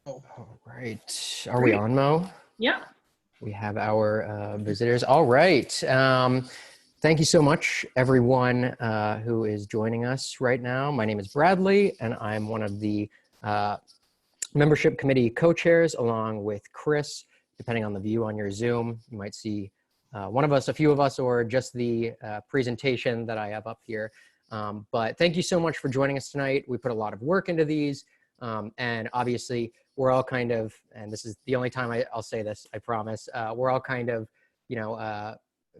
All right. Are we on, Mo? Yeah. We have our visitors. All right. Thank you so much, everyone who is joining us right now. My name is Bradley, and I'm one of the membership committee co-chairs, along with Chris. Depending on the view on your Zoom, you might see one of us, a few of us, or just the presentation that I have up here. But thank you so much for joining us tonight. We put a lot of work into these, and obviously we're all kind of, and this is the only time I'll say this, I promise, we're all kind of,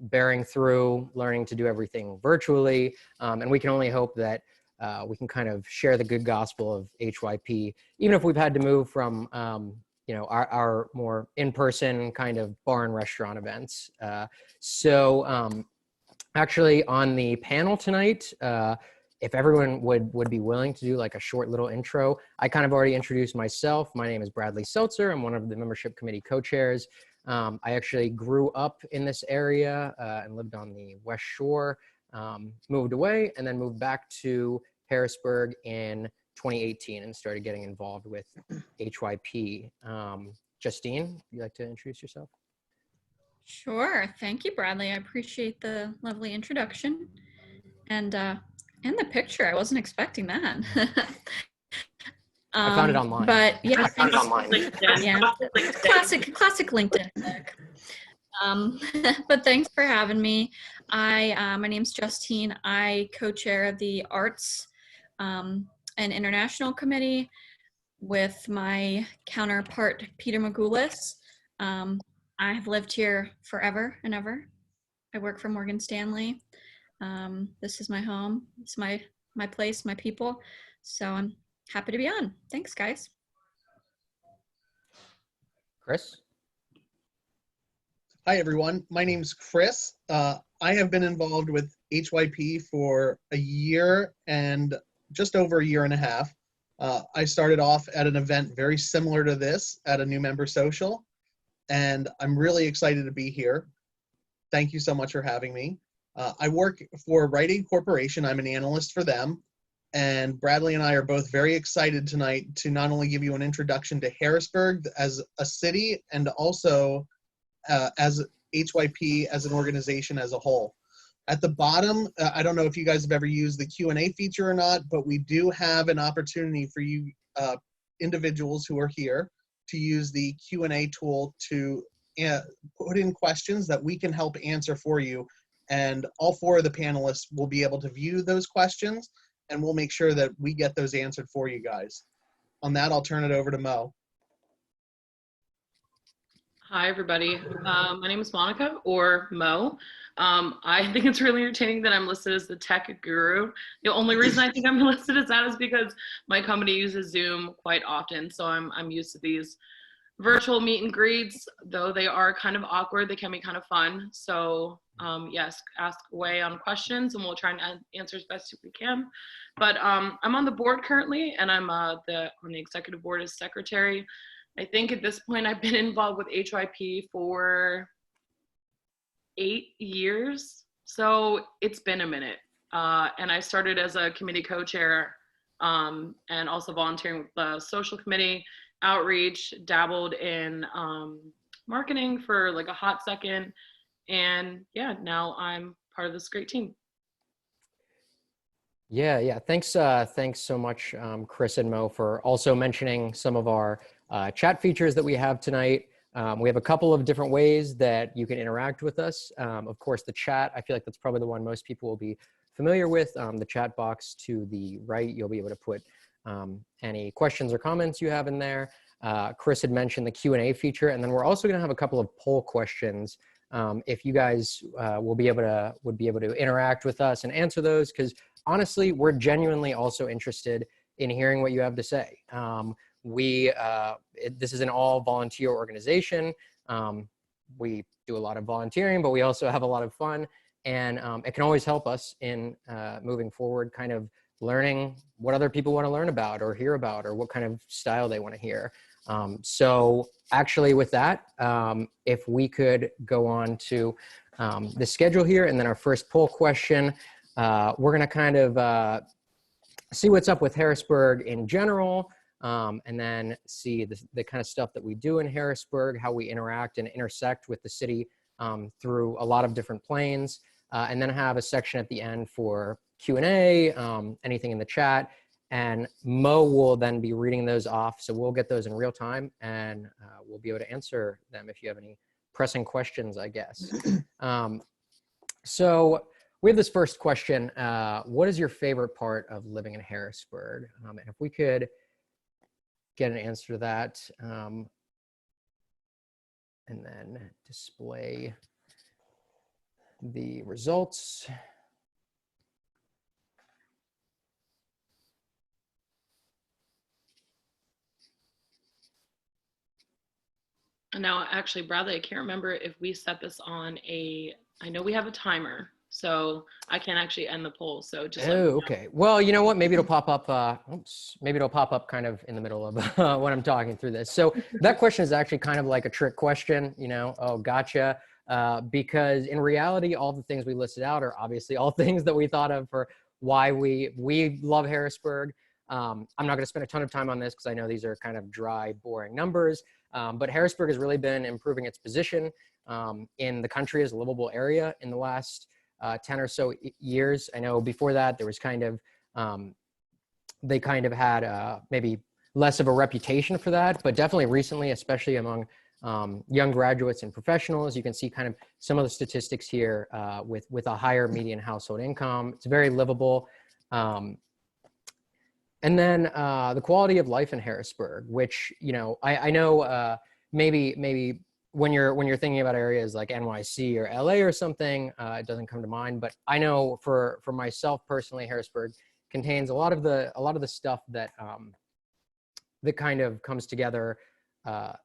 bearing through, learning to do everything virtually, and we can only hope that we can kind of share the good gospel of HYP, even if we've had to move from our more in-person kind of bar and restaurant events. Actually on the panel tonight, if everyone would be willing to do like a short little intro. I kind of already introduced myself. My name is Bradley Seltzer. I'm one of the membership committee co-chairs. I actually grew up in this area and lived on the West Shore, moved away and then moved back to Harrisburg in 2018 and started getting involved with HYP. Justine, would you like to introduce yourself? Sure. Thank you, Bradley. I appreciate the lovely introduction and the picture. I wasn't expecting that. I found it online. But yeah, I found it online. Yeah, classic LinkedIn. But thanks for having me. My name's Justine. I co-chair the Arts and International Committee with my counterpart, Peter Magoulis. I have lived here forever and ever. I work for Morgan Stanley. This is my home. It's my place, my people. So I'm happy to be on. Thanks, guys. Chris? Hi, everyone. My name's Chris. I have been involved with HYP for a year and just over a year and a half. I started off at an event very similar to this at a new member social, and I'm really excited to be here. Thank you so much for having me. I work for Rite Aid Corporation. I'm an analyst for them, and Bradley and I are both very excited tonight to not only give you an introduction to Harrisburg as a city and also as HYP as an organization as a whole. At the bottom, I don't know if you guys have ever used the Q&A feature or not, but we do have an opportunity for you individuals who are here to use the Q&A tool to put in questions that we can help answer for you. And all four of the panelists will be able to view those questions, and we'll make sure that we get those answered for you guys. On that, I'll turn it over to Mo. Hi, everybody. My name is Monica, or Mo. I think it's really entertaining that I'm listed as the tech guru. The only reason I think I'm listed as that is because my company uses Zoom quite often, so I'm used to these virtual meet and greets. Though they are kind of awkward, they can be kind of fun. So yes, ask away on questions, and we'll try and answer as best as we can. But I'm on the board currently, and I'm on the executive board as secretary. I think at this point I've been involved with HYP for 8 years, so it's been a minute. And I started as a committee co-chair and also volunteering with the social committee, outreach, dabbled in marketing for like a hot second, and yeah, now I'm part of this great team. Yeah. Thanks so much, Chris and Mo, for also mentioning some of our chat features that we have tonight. We have a couple of different ways that you can interact with us. Of course, the chat, I feel like that's probably the one most people will be familiar with. The chat box to the right, you'll be able to put any questions or comments you have in there. Chris had mentioned the Q&A feature, and then we're also gonna have a couple of poll questions. If you guys would be able to interact with us and answer those, because honestly, we're genuinely also interested in hearing what you have to say. This is an all volunteer organization. We do a lot of volunteering, but we also have a lot of fun, and it can always help us in moving forward, kind of learning what other people want to learn about or hear about, or what kind of style they want to hear. So actually with that, if we could go on to the schedule here, and then our first poll question, we're going to kind of see what's up with Harrisburg in general, and then see the kind of stuff that we do in Harrisburg, how we interact and intersect with the city through a lot of different planes, and then have a section at the end for Q&A, anything in the chat. And Mo will then be reading those off. So we'll get those in real time, and we'll be able to answer them if you have any pressing questions, I guess. So we have this first question. What is your favorite part of living in Harrisburg? And if we could get an answer to that, and then display the results. Now, actually, Bradley, I can't remember if we set this on I know we have a timer, so I can't actually end the poll. So just let me know. Okay. Well, you know what? Maybe it'll pop up. Maybe it'll pop up kind of in the middle of when I'm talking through this. So that question is actually kind of like a trick question. Oh, gotcha. Because in reality, all the things we listed out are obviously all things that we thought of for why we love Harrisburg. I'm not going to spend a ton of time on this because I know these are kind of dry, boring numbers. But Harrisburg has really been improving its position in the country as a livable area in the last 10 or so years. I know before that there was kind of, they kind of had maybe less of a reputation for that, but definitely recently, especially among young graduates and professionals, you can see kind of some of the statistics here with a higher median household income. It's very livable. And then the quality of life in Harrisburg, which, I know maybe when you're thinking about areas like NYC or LA or something, it doesn't come to mind. But I know for myself personally, Harrisburg contains a lot of the stuff that that kind of comes together.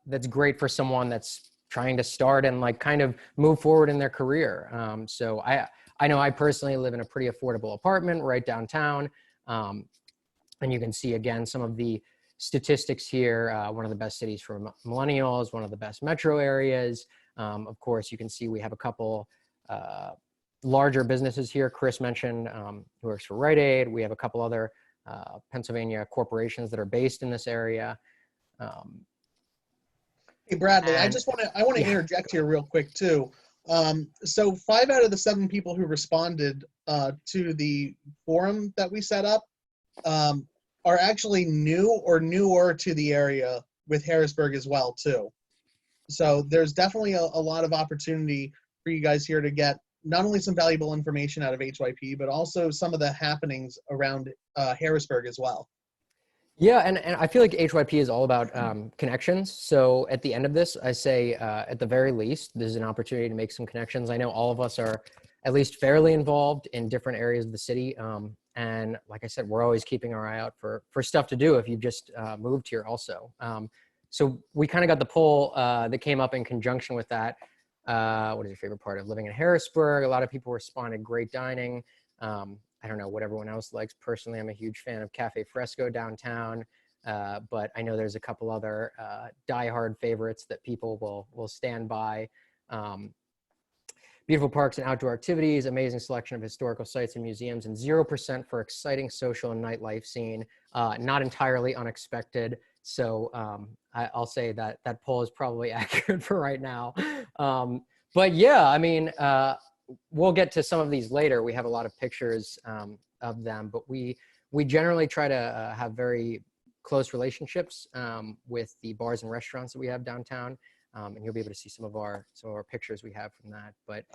That's great for someone that's trying to start and like kind of move forward in their career. So I know I personally live in a pretty affordable apartment right downtown. And you can see, again, some of the statistics here. One of the best cities for millennials, one of the best metro areas. Of course, you can see we have a couple larger businesses here. Chris mentioned who works for Rite Aid. We have a couple other Pennsylvania corporations that are based in this area. Hey, Bradley, I want to interject here real quick, too. So 5 out of the 7 people who responded to the forum that we set up are actually new or newer to the area with Harrisburg as well, too. So there's definitely a lot of opportunity for you guys here to get not only some valuable information out of HYP, but also some of the happenings around Harrisburg as well. Yeah, and I feel like HYP is all about connections. So at the end of this, I say at the very least, there's an opportunity to make some connections. I know all of us are at least fairly involved in different areas of the city. And like I said, we're always keeping our eye out for stuff to do if you've just moved here also. So we kind of got the poll that came up in conjunction with that. What is your favorite part of living in Harrisburg? A lot of people responded great dining. I don't know what everyone else likes. Personally, I'm a huge fan of Cafe Fresco downtown. But I know there's a couple other diehard favorites that people will stand by. Beautiful parks and outdoor activities, amazing selection of historical sites and museums, and 0% for exciting social and nightlife scene. Not entirely unexpected. So I'll say that poll is probably accurate for right now. But yeah, I mean, we'll get to some of these later. We have a lot of pictures of them, but we generally try to have very close relationships with the bars and restaurants that we have downtown. And you'll be able to see some of our pictures we have from that. But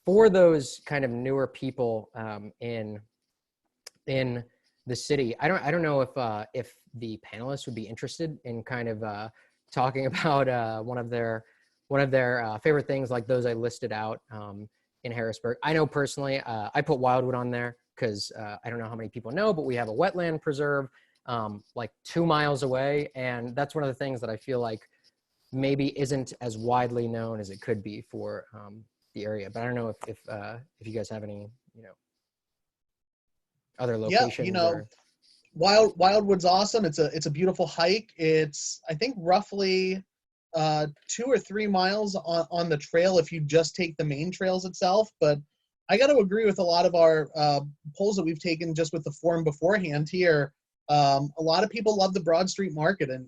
for those kind of newer people in the city, I don't know if the panelists would be interested in kind of talking about one of their favorite things like those I listed out in Harrisburg. I know personally, I put Wildwood on there because I don't know how many people know, but we have a wetland preserve like 2 miles away, and that's one of the things that I feel like maybe isn't as widely known as it could be for the area. But I don't know if you guys have any, other locations. Yeah, Wildwood's awesome. It's a beautiful hike. It's, I think, roughly 2 or 3 miles on the trail if you just take the main trails itself. But I got to agree with a lot of our polls that we've taken just with the forum beforehand here. A lot of people love the Broad Street Market, and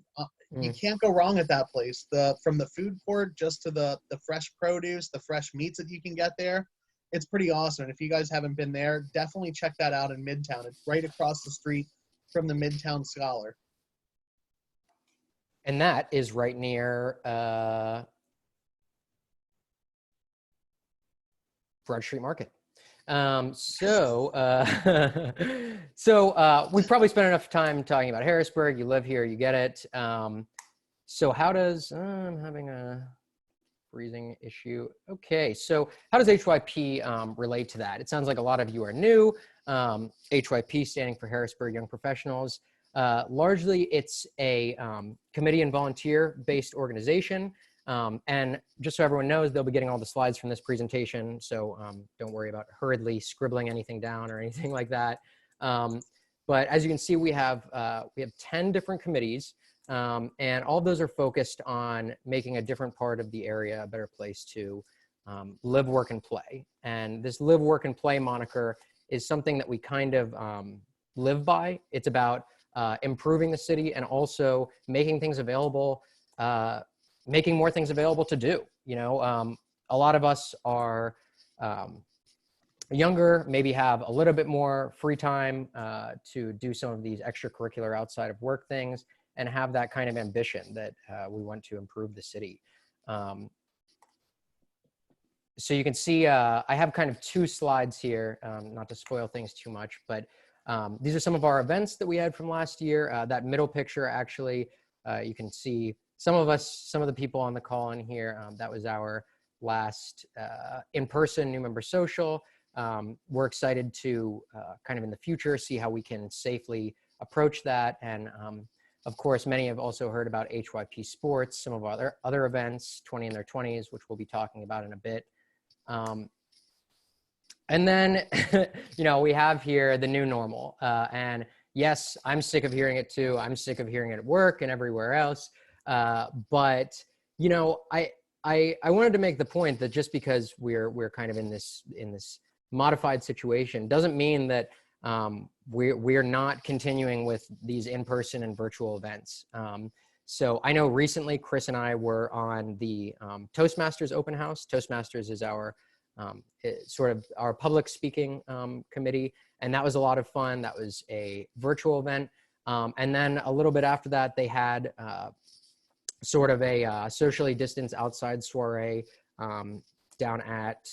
you can't go wrong at that place. From the food court just to the fresh produce, the fresh meats that you can get there, it's pretty awesome. And if you guys haven't been there, definitely check that out in Midtown. It's right across the street from the Midtown Scholar. And that is right near Broad Street Market. So we probably spent enough time talking about Harrisburg. You live here, you get it. So how does, I'm having a freezing issue. Okay, so how does HYP relate to that? It sounds like a lot of you are new. HYP standing for Harrisburg Young Professionals. Largely, it's a committee and volunteer-based organization. And just so everyone knows, they'll be getting all the slides from this presentation. So don't worry about hurriedly scribbling anything down or anything like that. But as you can see, we have 10 different committees, and all of those are focused on making a different part of the area a better place to live, work, and play. And this live, work, and play moniker is something that we kind of live by. It's about improving the city and also making things available, making more things available to do. You know, a lot of us are younger, maybe have a little bit more free time to do some of these extracurricular outside of work things and have that kind of ambition that we want to improve the city. So you can see, I have kind of two slides here, not to spoil things too much, but these are some of our events that we had from last year. That middle picture, actually, you can see some of the people on the call in here. That was our last in-person new member social. We're excited to kind of in the future see how we can safely approach that. And of course, many have also heard about HYP Sports, some of our other events, 20 in their 20s, which we'll be talking about in a bit. And then, you know, we have here the new normal. And yes, I'm sick of hearing it too. I'm sick of hearing it at work and everywhere else. But, you know, I wanted to make the point that just because we're kind of in this modified situation doesn't mean that we're not continuing with these in-person and virtual events. So I know recently Chris and I were on the Toastmasters open house. Toastmasters is our sort of our public speaking committee, and that was a lot of fun. That was a virtual event. And then a little bit after that, they had sort of a socially distanced outside soiree down at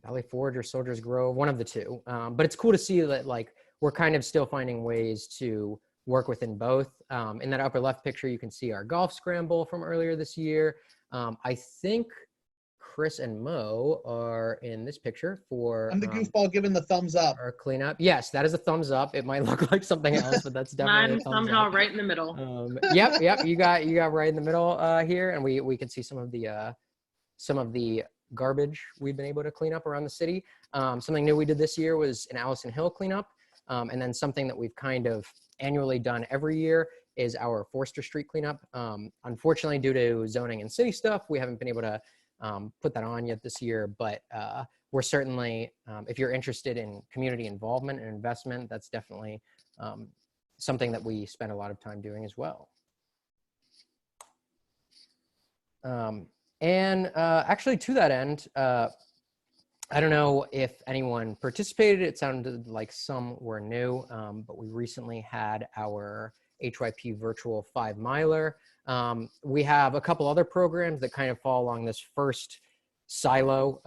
Valley Forge or Soldiers Grove, one of the two. But it's cool to see that like we're kind of still finding ways to work within both. In that upper left picture, you can see our golf scramble from earlier this year. I think Chris and Mo are in this picture for— I'm the goofball giving the thumbs up. Our cleanup. Yes, that is a thumbs up. It might look like something else, but that's definitely I'm a thumbs somehow up. right in the middle. Yep. You got right in the middle here, and we can see some of the garbage we've been able to clean up around the city. Something new we did this year was an Allison Hill cleanup, and then something that we've kind of annually done every year is our Forster Street cleanup. Unfortunately, due to zoning and city stuff, we haven't been able to put that on yet this year, but we're certainly, if you're interested in community involvement and investment, that's definitely something that we spend a lot of time doing as well. And actually to that end, I don't know if anyone participated. It sounded like some were new, but we recently had our HYP virtual 5-miler. We have a couple other programs that kind of fall along this first silo,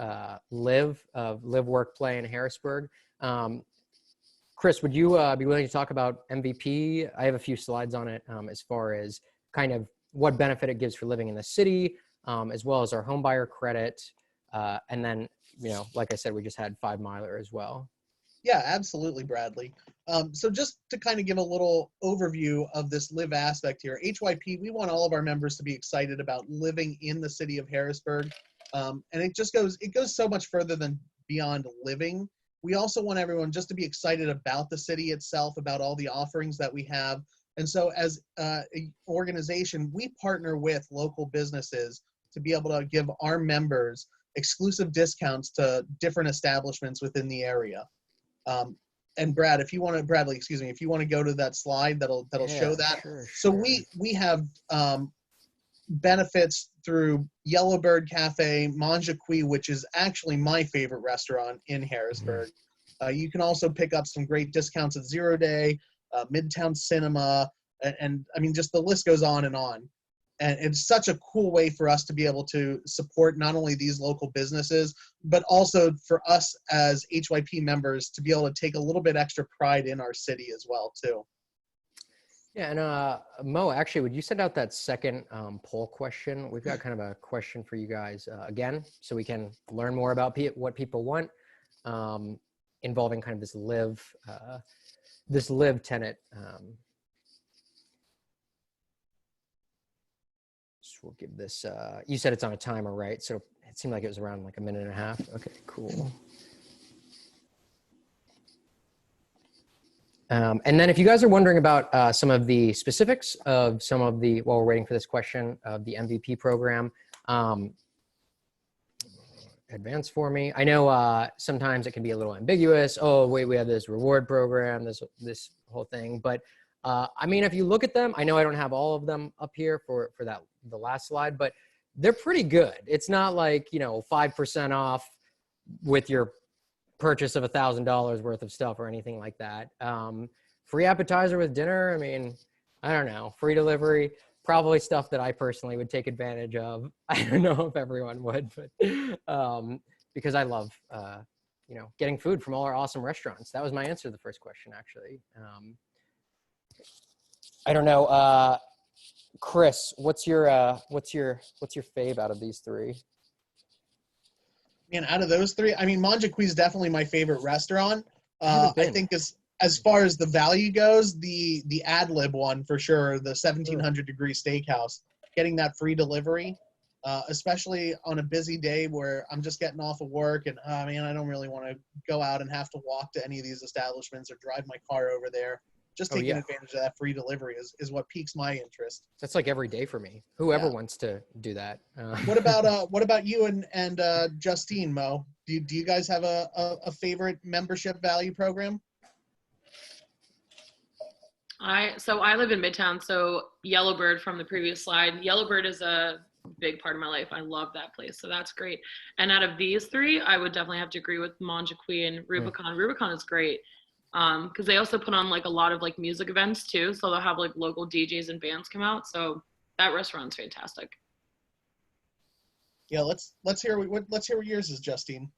live, work, play in Harrisburg. Chris, would you be willing to talk about MVP? I have a few slides on it as far as kind of what benefit it gives for living in the city, as well as our home buyer credit. And then, you know, like I said, we just had 5-miler as well. Yeah, absolutely, Bradley. So just to kind of give a little overview of this live aspect here, HYP, we want all of our members to be excited about living in the city of Harrisburg. And it goes so much further than beyond living. We also want everyone just to be excited about the city itself, about all the offerings that we have. And so as an organization, we partner with local businesses to be able to give our members exclusive discounts to different establishments within the area. and Brad, if you want to, Bradley, excuse me, if you want to go to that slide, that'll show that. Sure, So sure. we have benefits through Yellowbird Cafe, Manjaqui, which is actually my favorite restaurant in Harrisburg. You can also pick up some great discounts at Zero Day, Midtown Cinema, and I mean, just the list goes on and on. And it's such a cool way for us to be able to support not only these local businesses, but also for us as HYP members to be able to take a little bit extra pride in our city as well, too. Yeah, and Mo, actually, would you send out that second poll question? We've got kind of a question for you guys again, so we can learn more about what people want, involving kind of this live tenant. So we'll give this. You said it's on a timer, right? So it seemed like it was around like a minute and a half. Okay, cool. And then if you guys are wondering about some of the specifics of some of the, while we're waiting for this question, of the MVP program, advance for me. I know sometimes it can be a little ambiguous. Oh, wait, we have this reward program, this whole thing. But I mean, if you look at them, I know I don't have all of them up here for the last slide, but they're pretty good. It's not like, 5% off with your purchase of $1,000 worth of stuff or anything like that. Free appetizer with dinner. I mean, I don't know. Free delivery, probably stuff that I personally would take advantage of. I don't know if everyone would, but because I love, getting food from all our awesome restaurants. That was my answer to the first question, actually. I don't know, Chris. What's your fave out of these three? And out of those three, I mean, Manjaqui is definitely my favorite restaurant. I think as far as the value goes, the ad lib one for sure, the 1700 degree steakhouse, getting that free delivery, especially on a busy day where I'm just getting off of work and I don't really want to go out and have to walk to any of these establishments or drive my car over there. Just taking advantage of that free delivery is what piques my interest. That's like every day for me. Whoever wants to do that. What about you and Justine, Mo? Do you guys have a favorite membership value program? I live in Midtown, so Yellowbird from the previous slide. Yellowbird is a big part of my life. I love that place, so that's great. And out of these three, I would definitely have to agree with Manjaqui and Rubicon. Rubicon is great. Because they also put on like a lot of like music events too, so they'll have like local DJs and bands come out. So that restaurant's fantastic. Yeah, let's hear what yours is, Justine.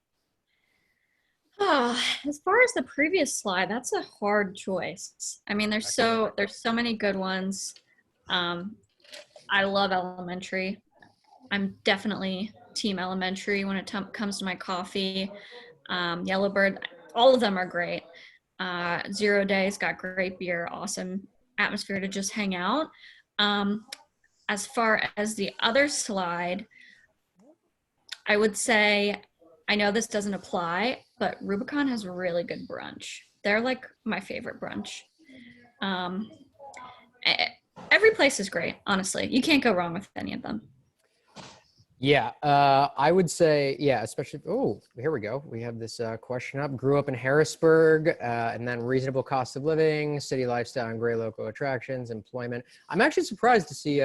Oh, as far as the previous slide, that's a hard choice. I mean, there's so many good ones. I love elementary. I'm definitely team elementary when it comes to my coffee. Yellowbird, all of them are great. Zero Day's got great beer, awesome atmosphere to just hang out. As far as the other slide, I would say, I know this doesn't apply, but Rubicon has really good brunch. They're like my favorite brunch. Every place is great, honestly. You can't go wrong with any of them. Yeah, I would say, especially, here we go. We have this question up. Grew up in Harrisburg, and then reasonable cost of living, city lifestyle, and great local attractions, employment. I'm actually surprised to see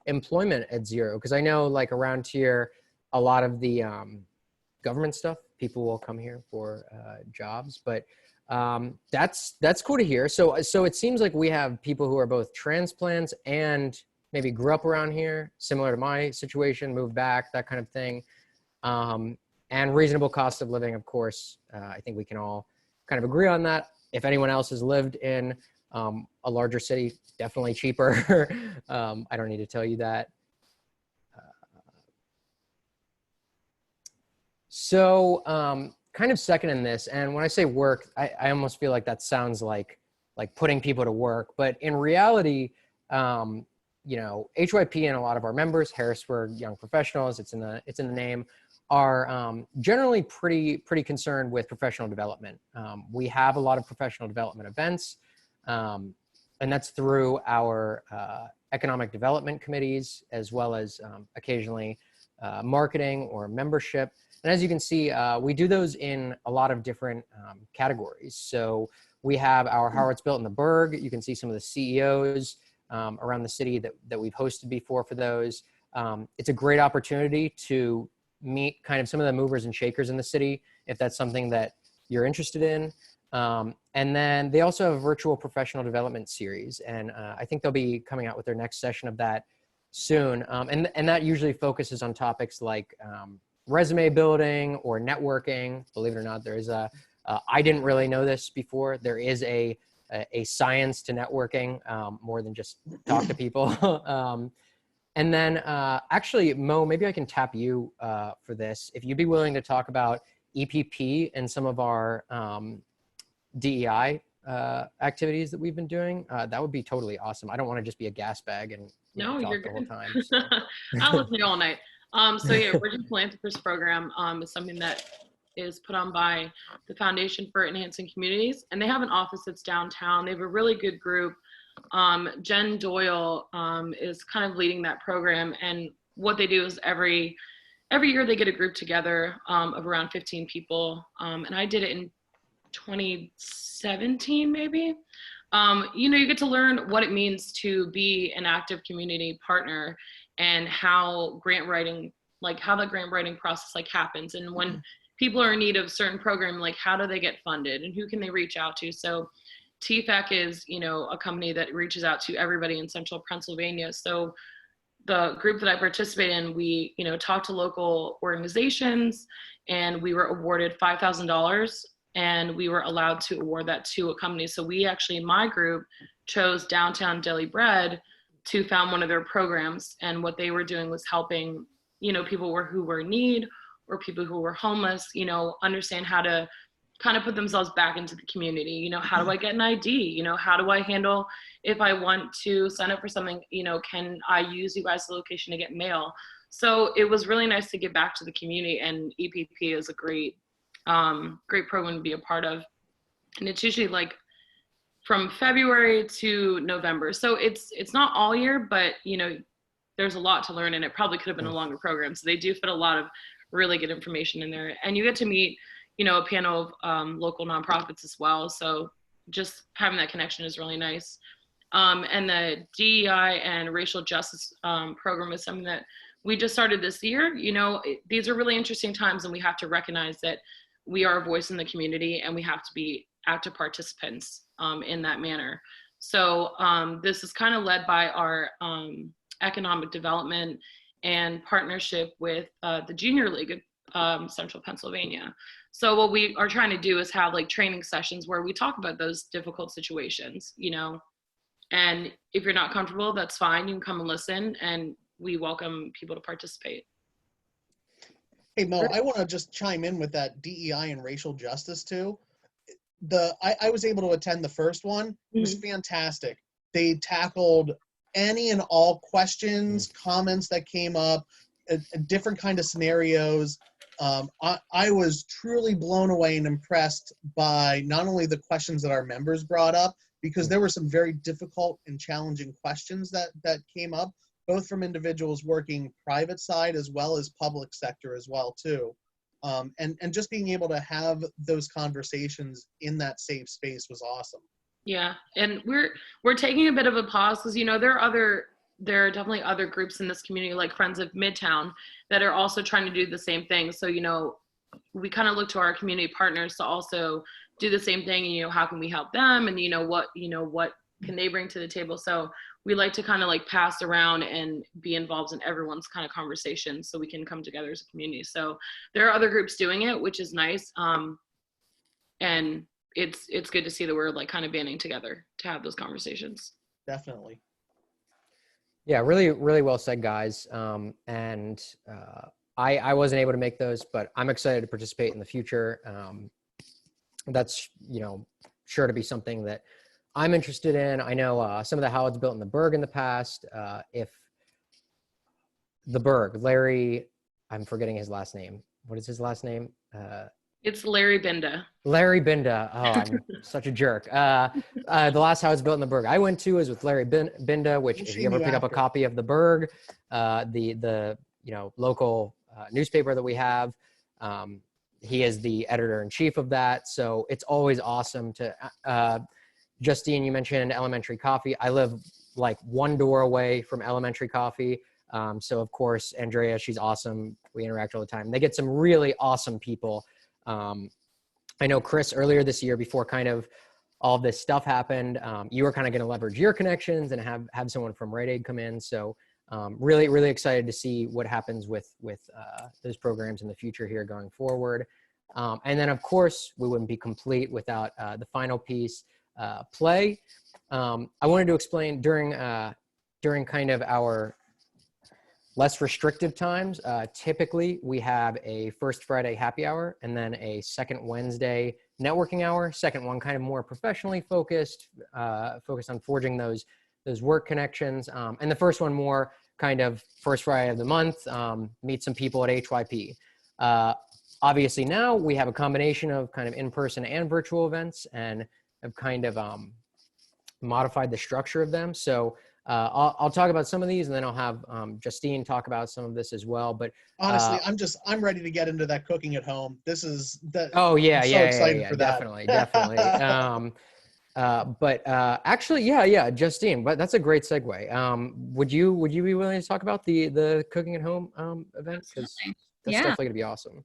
employment at zero, because I know like around here, a lot of the government stuff, people will come here for jobs, but that's cool to hear. So it seems like we have people who are both transplants and maybe grew up around here, similar to my situation, moved back, that kind of thing. And reasonable cost of living, of course. I think we can all kind of agree on that. If anyone else has lived in a larger city, definitely cheaper. I don't need to tell you that. So kind of second in this, and when I say work, I almost feel like that sounds like putting people to work. But in reality, HYP and a lot of our members, Harrisburg Young Professionals, it's in the name, are generally pretty concerned with professional development. We have a lot of professional development events, and that's through our economic development committees, as well as occasionally marketing or membership. And as you can see, we do those in a lot of different categories. So we have our How It's Built in the Burg. You can see some of the CEOs around the city that we've hosted before for those. It's a great opportunity to meet kind of some of the movers and shakers in the city, if that's something that you're interested in. And then they also have a virtual professional development series. And I think they'll be coming out with their next session of that soon. And that usually focuses on topics like resume building or networking. Believe it or not, there is I didn't really know this before. There is a science to networking, more than just talk to people. And then actually, Mo, maybe I can tap you for this. If you'd be willing to talk about EPP and some of our DEI activities that we've been doing, that would be totally awesome. I don't want to just be a gas bag and no, talk you're the good. whole time. So. I'll listen to you all night. So yeah, Virgin Philanthropist Program is something that is put on by the Foundation for Enhancing Communities, and they have an office that's downtown. They have a really good group. Jen Doyle is kind of leading that program, and what they do is every year they get a group together of around 15 people, and I did it in 2017 maybe. You get to learn what it means to be an active community partner and how grant writing, like how the grant writing process happens, and when people are in need of certain program, like how do they get funded and who can they reach out to. So TFAC is, a company that reaches out to everybody in central Pennsylvania. So the group that I participate in, we, talk to local organizations, and we were awarded $5,000, and we were allowed to award that to a company. So we actually, in my group, chose Downtown Daily Bread to found one of their programs. And what they were doing was helping, people who were in need or people who were homeless, understand how to kind of put themselves back into the community. How do I get an ID? How do I handle if I want to sign up for something, can I use you guys' location to get mail? So it was really nice to give back to the community, and EPP is a great program to be a part of. And it's usually from February to November. So it's not all year, but there's a lot to learn, and it probably could have been a longer program. So they do fit a lot of really good information in there, and you get to meet a panel of local nonprofits as well. So just having that connection is really nice. And the DEI and racial justice program is something that we just started this year. These are really interesting times, and we have to recognize that we are a voice in the community, and we have to be active participants in that manner. So this is kind of led by our economic development and partnership with the Junior League of Central Pennsylvania. So what we are trying to do is have training sessions where we talk about those difficult situations, and if you're not comfortable, that's fine. You can come and listen, and we welcome people to participate. Hey, Mo, I want to just chime in with that DEI and racial justice too. I was able to attend the first one. It was fantastic. They tackled any and all questions, comments that came up, different kind of scenarios. I was truly blown away and impressed by not only the questions that our members brought up, because there were some very difficult and challenging questions that came up, both from individuals working private side as well as public sector as well too. And just being able to have those conversations in that safe space was awesome. Yeah, and we're taking a bit of a pause because there are definitely other groups in this community, like Friends of Midtown, that are also trying to do the same thing. So we kind of look to our community partners to also do the same thing. How can we help them, and what can they bring to the table? So we like to kind of pass around and be involved in everyone's kind of conversation, so we can come together as a community. So there are other groups doing it, which is nice, and it's good to see that we're kind of banding together to have those conversations. Definitely. Yeah, really, really well said, guys. I wasn't able to make those, but I'm excited to participate in the future. That's, sure to be something that I'm interested in. I know some of the How It's Built in the Burg in the past. If the Burg, Larry, I'm forgetting his last name. What is his last name? It's Larry Binda. Larry Binda. Oh, I'm such a jerk. The last How It's Built in the Burg I went to is with Larry Binda, which if you ever pick up a copy of the Burg, the local newspaper that we have, He is the editor-in-chief of that. So it's always awesome to, Justine, you mentioned Elementary Coffee. I live like one door away from Elementary Coffee. So of course, Andrea, she's awesome. We interact all the time. They get some really awesome people. I know Chris, earlier this year, before kind of all this stuff happened, you were kind of going to leverage your connections and have someone from Rite Aid come in. So really, really excited to see what happens with those programs in the future here going forward. And then of course, we wouldn't be complete without the final piece, play. I wanted to explain during kind of our less restrictive times, typically we have a first Friday happy hour and then a second Wednesday networking hour. Second one kind of more professionally focused, focused on forging those work connections. And the first one more kind of first Friday of the month, meet some people at HYP. Obviously now we have a combination of kind of in-person and virtual events, and have kind of modified the structure of them. So I'll talk about some of these, and then I'll have Justine talk about some of this as well. But honestly, I'm ready to get into that cooking at home. This is that. Oh yeah, I'm so excited for that. Definitely. But actually, yeah, Justine. But that's a great segue. Would you be willing to talk about the cooking at home event? Because that's definitely gonna be awesome.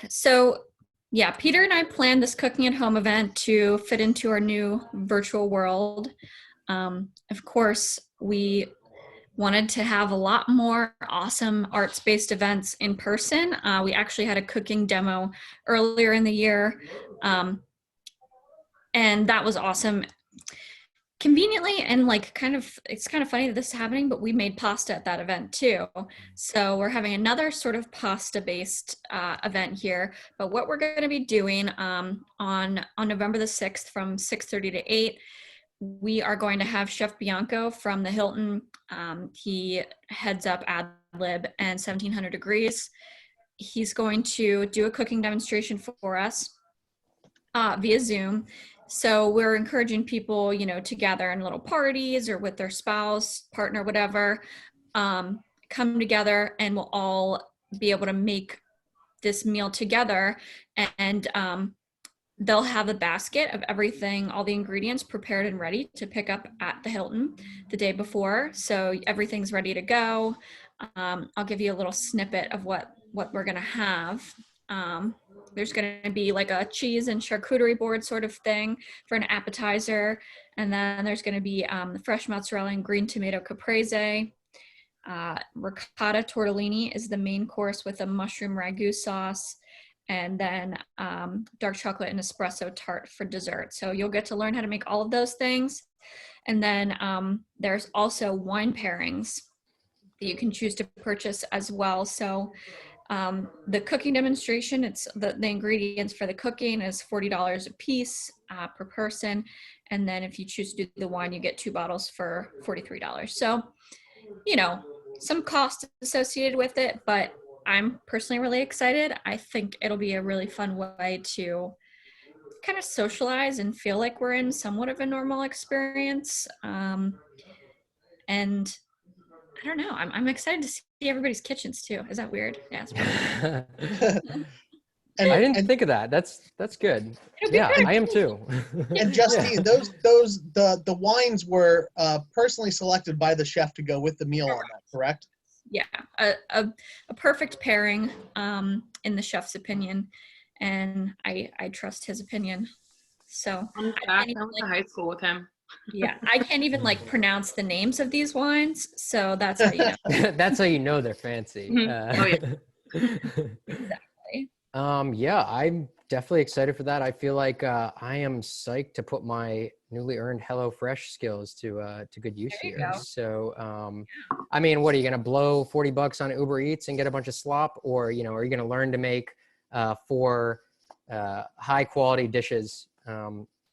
So yeah, Peter and I planned this cooking at home event to fit into our new virtual world. Of course, we wanted to have a lot more awesome arts-based events in person. We actually had a cooking demo earlier in the year, and that was awesome. Conveniently, and like it's kind of funny that this is happening, but we made pasta at that event too. So we're having another sort of pasta-based event here. But what we're going to be doing on November the 6th from 6:30 to 8, we are going to have Chef Bianco from the Hilton. He heads up Ad Lib and 1700 Degrees. He's going to do a cooking demonstration for us via Zoom. So we're encouraging people, to gather in little parties or with their spouse, partner, whatever, come together, and we'll all be able to make this meal together. And they'll have a basket of everything, all the ingredients prepared and ready to pick up at the Hilton the day before. So everything's ready to go. I'll give you a little snippet of what we're gonna have. There's gonna be like a cheese and charcuterie board sort of thing for an appetizer. And then there's gonna be the fresh mozzarella and green tomato caprese. Ricotta tortellini is the main course with a mushroom ragu sauce. And then dark chocolate and espresso tart for dessert. So you'll get to learn how to make all of those things. And then there's also wine pairings that you can choose to purchase as well. So the cooking demonstration, it's the ingredients for the cooking is $40 a piece per person. And then if you choose to do the wine, you get 2 bottles for $43. So, some cost associated with it, but I'm personally really excited. I think it'll be a really fun way to kind of socialize and feel like we're in somewhat of a normal experience. And I don't know, I'm excited to see everybody's kitchens too. Is that weird? Yeah, it's probably I didn't think of that. That's good. Yeah, I am too. And Justine, the wines were personally selected by the chef to go with the meal on that, correct? Yeah, a perfect pairing in the chef's opinion, and I trust his opinion. So I went to high school with him. Yeah, I can't even pronounce the names of these wines, so that's how you know. That's how you know they're fancy. Oh yeah. Exactly. Yeah, I'm definitely excited for that. I feel like I am psyched to put my newly earned HelloFresh skills to good use here. So, I mean, what are you going to blow $40 on Uber Eats and get a bunch of slop, or are you going to learn to make 4 high quality dishes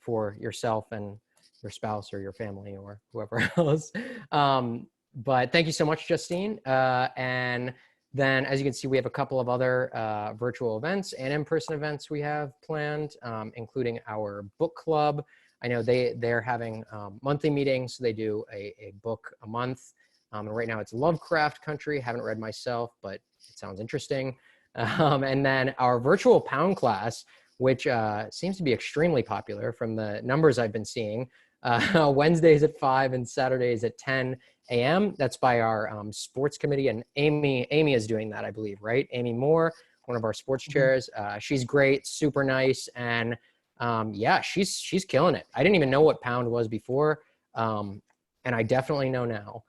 for yourself and your spouse or your family or whoever else? But thank you so much, Justine. And then, as you can see, we have a couple of other virtual events and in-person events we have planned, including our book club. I know they're having monthly meetings. So they do a book a month. And right now it's Lovecraft Country. Haven't read myself, but it sounds interesting. And then our virtual pound class, which seems to be extremely popular from the numbers I've been seeing. Wednesdays at 5 and Saturdays at 10 a.m. That's by our sports committee, and Amy is doing that, I believe, right? Amy Moore, one of our sports chairs. She's great, super nice, and yeah, she's killing it. I didn't even know what pound was before, and I definitely know now.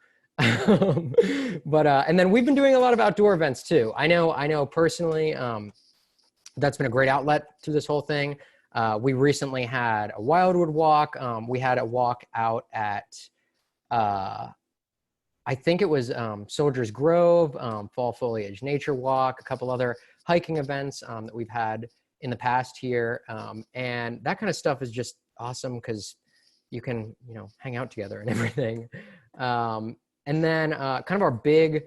But and then we've been doing a lot of outdoor events too. I know personally, that's been a great outlet through this whole thing. We recently had a Wildwood walk. We had a walk out at, I think it was Soldiers Grove, Fall Foliage Nature Walk, a couple other hiking events that we've had in the past here. And that kind of stuff is just awesome because you can, hang out together and everything. And then kind of our big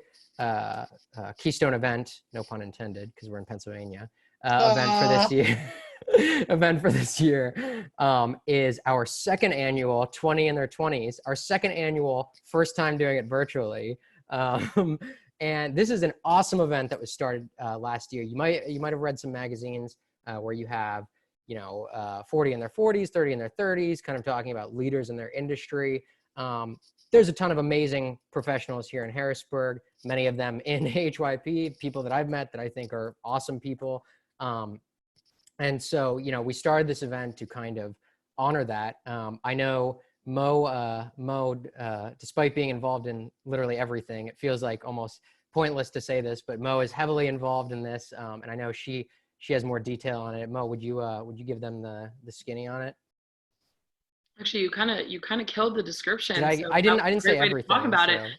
Keystone event, no pun intended, because we're in Pennsylvania, event for this year is our second annual 20 in their 20s, our second annual, first time doing it virtually. And this is an awesome event that was started last year. You might have read some magazines where you have 40 in their 40s, 30 in their 30s, kind of talking about leaders in their industry. There's a ton of amazing professionals here in Harrisburg, many of them in HYP, people that I've met that I think are awesome people. And so, we started this event to kind of honor that. I know Mo, despite being involved in literally everything, it feels like almost pointless to say this, but Mo is heavily involved in this. And I know she has more detail on it. Mo, would you give them the skinny on it? Actually, you kind of killed the description. I didn't say everything. Talk about it.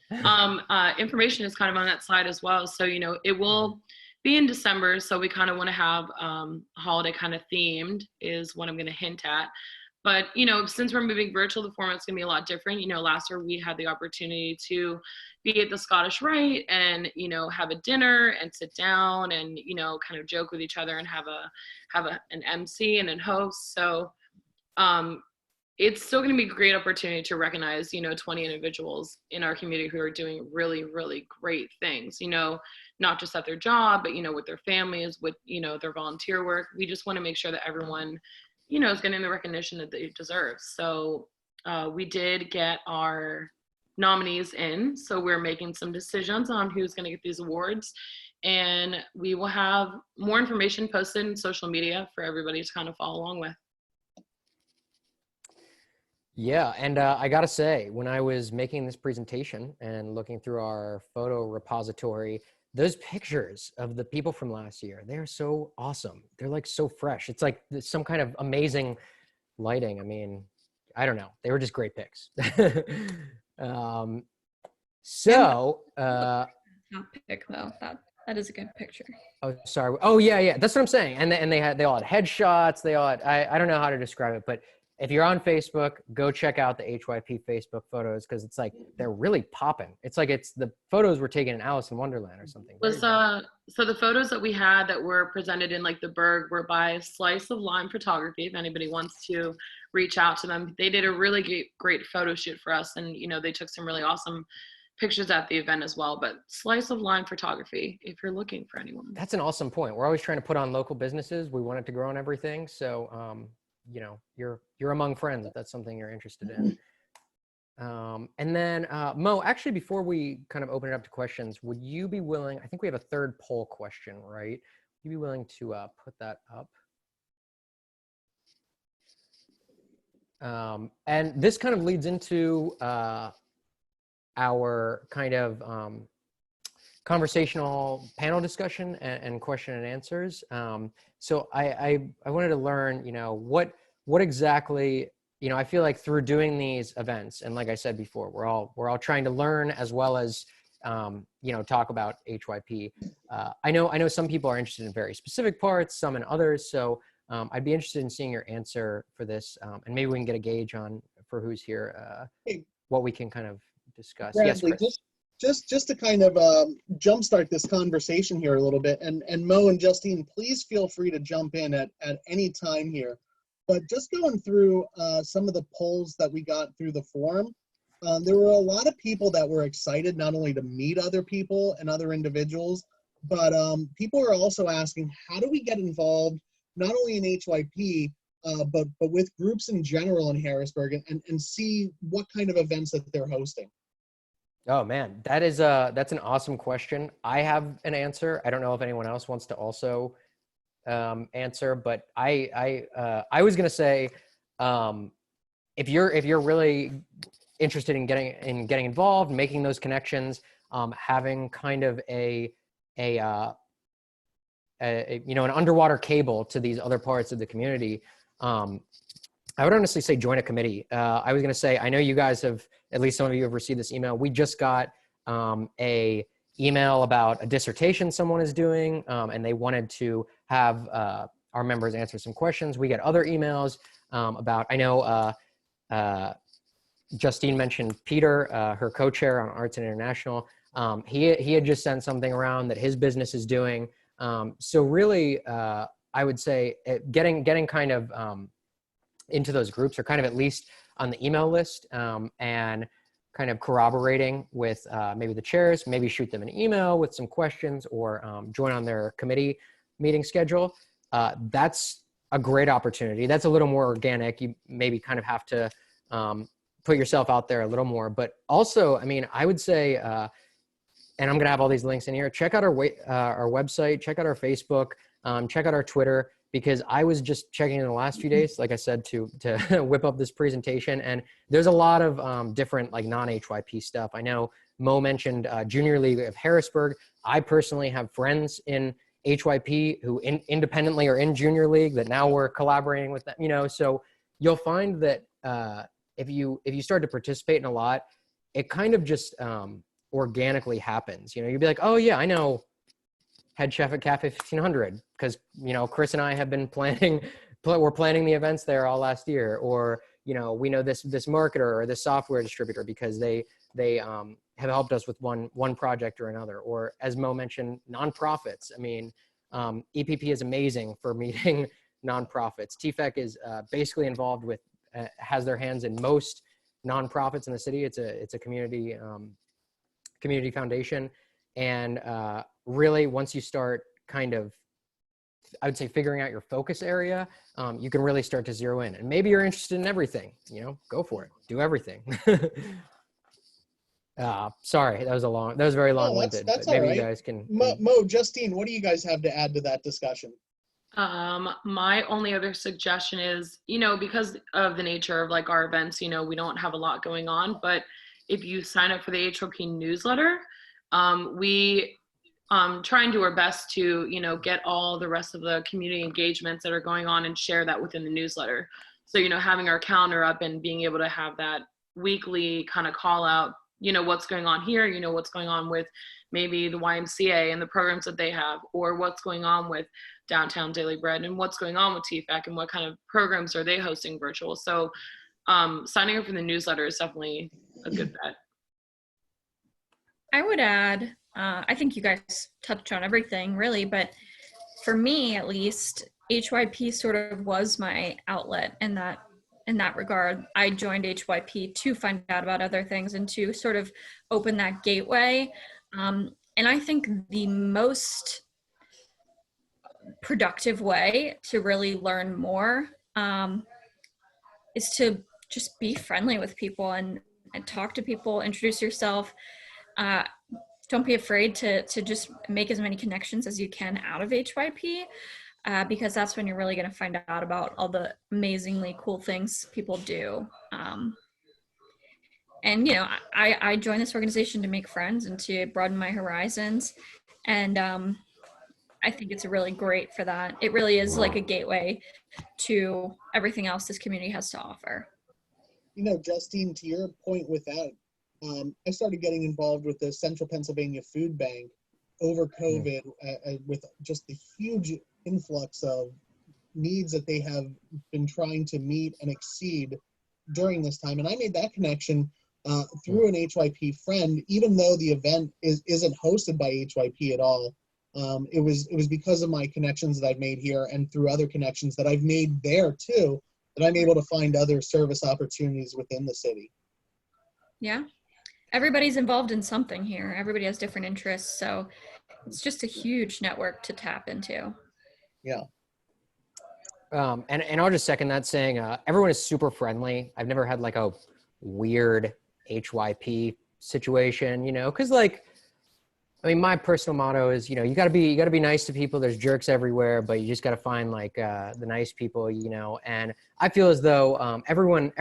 Information is kind of on that slide as well. So it will be in December. So we kind of want to have holiday kind of themed is what I'm going to hint at. But since we're moving virtual, the format's going to be a lot different. Last year we had the opportunity to be at the Scottish Rite and have a dinner and sit down and kind of joke with each other and have an MC and a host. So it's still going to be a great opportunity to recognize, 20 individuals in our community who are doing really, really great things, not just at their job, but, with their families, with, their volunteer work. We just want to make sure that everyone, is getting the recognition that they deserve. So we did get our nominees in. So we're making some decisions on who's going to get these awards. And we will have more information posted in social media for everybody to kind of follow along with. Yeah, and I gotta say, when I was making this presentation and looking through our photo repository, those pictures of the people from last year, they are so awesome. They're like so fresh. It's like some kind of amazing lighting. I mean, I don't know. They were just great pics. Top pic though. That is a good picture. Oh, sorry. Oh, yeah. That's what I'm saying. And they all had headshots. They all had, I don't know how to describe it, but if you're on Facebook, go check out the HYP Facebook photos because it's like they're really popping. It's like the photos were taken in Alice in Wonderland or something. So the photos that we had that were presented in like the Berg were by Slice of Lime Photography. If anybody wants to reach out to them, they did a really great photo shoot for us, and they took some really awesome pictures at the event as well. But Slice of Lime Photography, if you're looking for anyone. That's an awesome point. We're always trying to put on local businesses. We want it to grow on everything. So you're among friends if that's something you're interested in. And then Mo, actually, before we kind of open it up to questions, would you be willing, I think we have a third poll question, right? Would you be willing to put that up? And this kind of leads into our kind of conversational panel discussion and question and answers. So I wanted to learn, what exactly, I feel like through doing these events, and like I said before, we're all trying to learn as well as, talk about HYP. I know some people are interested in very specific parts, some in others. So I'd be interested in seeing your answer for this, and maybe we can get a gauge for who's here, what we can kind of discuss. Bradley, Yes, Chris. Just to kind of jumpstart this conversation here a little bit, and Mo and Justine, please feel free to jump in at any time here. But just going through some of the polls that we got through the forum, there were a lot of people that were excited not only to meet other people and other individuals, But people are also asking, how do we get involved, not only in HYP, but with groups in general in Harrisburg, and see what kind of events that they're hosting? Oh man, that's an awesome question. I have an answer. I don't know if anyone else wants to also answer, but I was gonna say, if you're really interested in getting involved, making those connections, having kind of a you know, an underwater cable to these other parts of the community, I would honestly say join a committee. I was going to say, I know you guys have, at least some of you have received this email. We just got a email about a dissertation someone is doing, and they wanted to have our members answer some questions. We get other emails about, I know Justine mentioned Peter, her co-chair on Arts and International. He had just sent something around that his business is doing. So really, I would say getting kind of into those groups, or kind of at least on the email list, and kind of corroborating with maybe the chairs, maybe shoot them an email with some questions, or join on their committee meeting schedule. That's a great opportunity. That's a little more organic. You maybe kind of have to put yourself out there a little more, but also, I mean, I would say, and I'm going to have all these links in here. Check out our website, check out our Facebook, check out our Twitter, because I was just checking in the last few days, like I said, to whip up this presentation. And there's a lot of different like non-HYP stuff. I know Mo mentioned Junior League of Harrisburg. I personally have friends in HYP who independently are in Junior League that now we're collaborating with them, you know, so you'll find that if you start to participate in a lot, it kind of just organically happens. You know, you'll be like, oh yeah, I know head chef at Cafe 1500 because, you know, Chris and I have been we're planning the events there all last year. Or, you know, we know this marketer or this software distributor because they have helped us with one project or another. Or as Mo mentioned, nonprofits. I mean, EPP is amazing for meeting nonprofits. TFEC is basically involved with, has their hands in most nonprofits in the city. It's a community foundation. And really, once you start kind of, I would say, figuring out your focus area, you can really start to zero in. And maybe you're interested in everything, you know, go for it, do everything. Sorry, that was very long-winded. That's but maybe all right. you guys can. Mo, Justine, what do you guys have to add to that discussion? My only other suggestion is, you know, because of the nature of like our events, you know, we don't have a lot going on, but if you sign up for the HYP newsletter, we try and do our best to, you know, get all the rest of the community engagements that are going on and share that within the newsletter. So, you know, having our calendar up and being able to have that weekly kind of call out, you know, what's going on here, you know, what's going on with maybe the YMCA and the programs that they have, or what's going on with Downtown Daily Bread and what's going on with TFEC and what kind of programs are they hosting virtual. So signing up for the newsletter is definitely a good bet. I would add, I think you guys touched on everything really, but for me at least, HYP sort of was my outlet in that regard. I joined HYP to find out about other things and to sort of open that gateway. And I think the most productive way to really learn more is to just be friendly with people and talk to people, introduce yourself. Don't be afraid to just make as many connections as you can out of HYP, because that's when you're really going to find out about all the amazingly cool things people do. And, you know, I joined this organization to make friends and to broaden my horizons. And I think it's really great for that. It really is like a gateway to everything else this community has to offer. You know, Justine, to your point with that, I started getting involved with the Central Pennsylvania Food Bank over COVID with just the huge influx of needs that they have been trying to meet and exceed during this time. And I made that connection through an HYP friend, even though the event isn't hosted by HYP at all. It was because of my connections that I've made here and through other connections that I've made there too, that I'm able to find other service opportunities within the city. Yeah. Everybody's involved in something here. Everybody has different interests. So it's just a huge network to tap into. Yeah. And I'll just second that, saying everyone is super friendly. I've never had like a weird HYP situation, you know, because like, I mean, my personal motto is, you know, you gotta be nice to people. There's jerks everywhere, but you just gotta find like the nice people, you know. And I feel as though everyone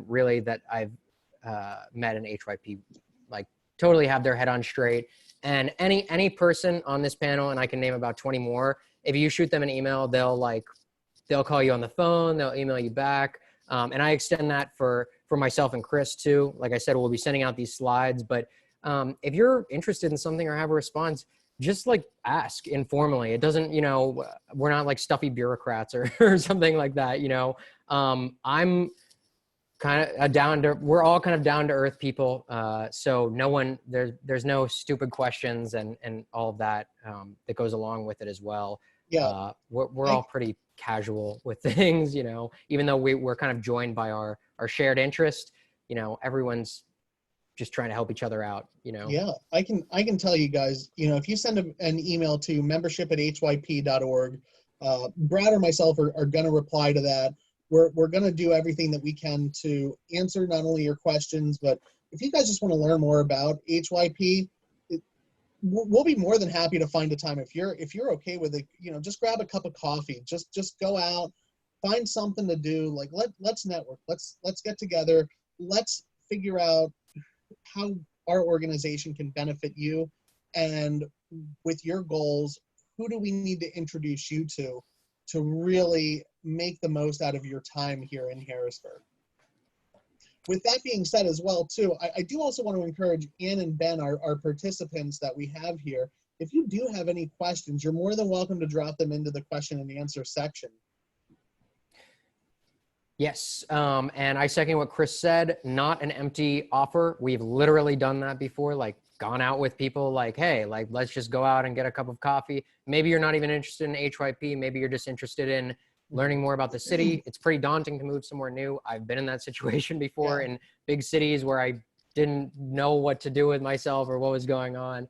really that I've met in HYP, like totally have their head on straight. And any person on this panel, and I can name about 20 more, if you shoot them an email, they'll call you on the phone, they'll email you back. And I extend that for myself and Chris too. Like I said, we'll be sending out these slides, but if you're interested in something or have a response, just like ask informally. It doesn't, you know, we're not like stuffy bureaucrats or something like that, you know. I'm kind of we're all kind of down to earth people. So no one, there's no stupid questions and all of that that goes along with it as well. Yeah. We're all pretty casual with things, you know, even though we're kind of joined by our shared interest, you know, everyone's just trying to help each other out, you know. Yeah, I can tell you guys, you know, if you send an email to membership@hyp.org, Brad or myself are going to reply to that. We're going to do everything that we can to answer not only your questions, but if you guys just want to learn more about HYP, we'll be more than happy to find a time. If you're okay with it, you know, just grab a cup of coffee, just go out, find something to do. Like let's network, let's get together, let's figure out how our organization can benefit you, and with your goals, who do we need to introduce you to really make the most out of your time here in Harrisburg. With that being said as well too, I do also want to encourage Ann and Ben, our participants that we have here, if you do have any questions, you're more than welcome to drop them into the question and answer section. Yes, and I second what Chris said, not an empty offer. We've literally done that before, like gone out with people like, hey, like let's just go out and get a cup of coffee. Maybe you're not even interested in HYP. Maybe you're just interested in learning more about the city. It's pretty daunting to move somewhere new. I've been in that situation before in big cities where I didn't know what to do with myself or what was going on.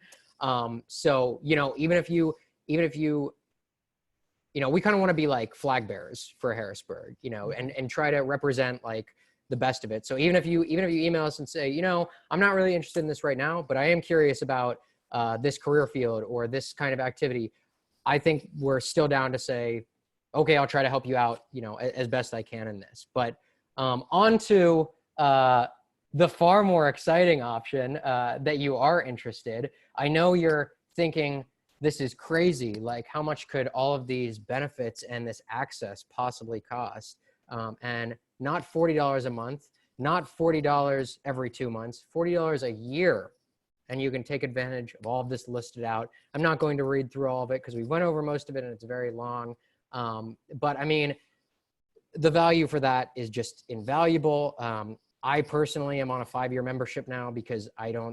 So, you know, even if you, you know, we kind of want to be like flag bearers for Harrisburg, you know, and try to represent like the best of it. So even if you email us and say, you know, I'm not really interested in this right now, but I am curious about this career field or this kind of activity, I think we're still down to say, okay, I'll try to help you out, you know, as best I can in this. But on to the far more exciting option that you are interested. I know you're thinking, this is crazy. Like, how much could all of these benefits and this access possibly cost? And not $40 a month, not $40 every 2 months, $40 a year. And you can take advantage of all of this listed out. I'm not going to read through all of it because we went over most of it and it's very long. But I mean, the value for that is just invaluable. I personally am on a 5-year membership now because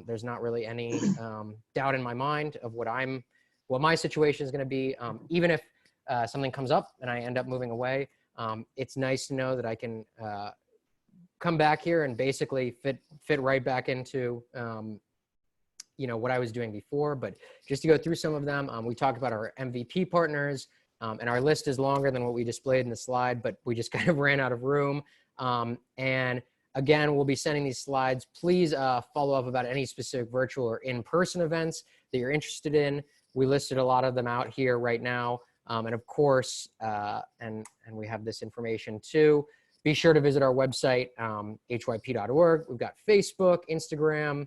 there's not really any doubt in my mind of what my situation is going to be. Even if something comes up and I end up moving away, it's nice to know that I can come back here and basically fit right back into, you know, what I was doing before. But just to go through some of them, we talked about our MVP partners, and our list is longer than what we displayed in the slide, but we just kind of ran out of room. And again, we'll be sending these slides. Please follow up about any specific virtual or in-person events that you're interested in. We listed a lot of them out here right now. And of course, and we have this information too, be sure to visit our website, hyp.org. We've got Facebook, Instagram.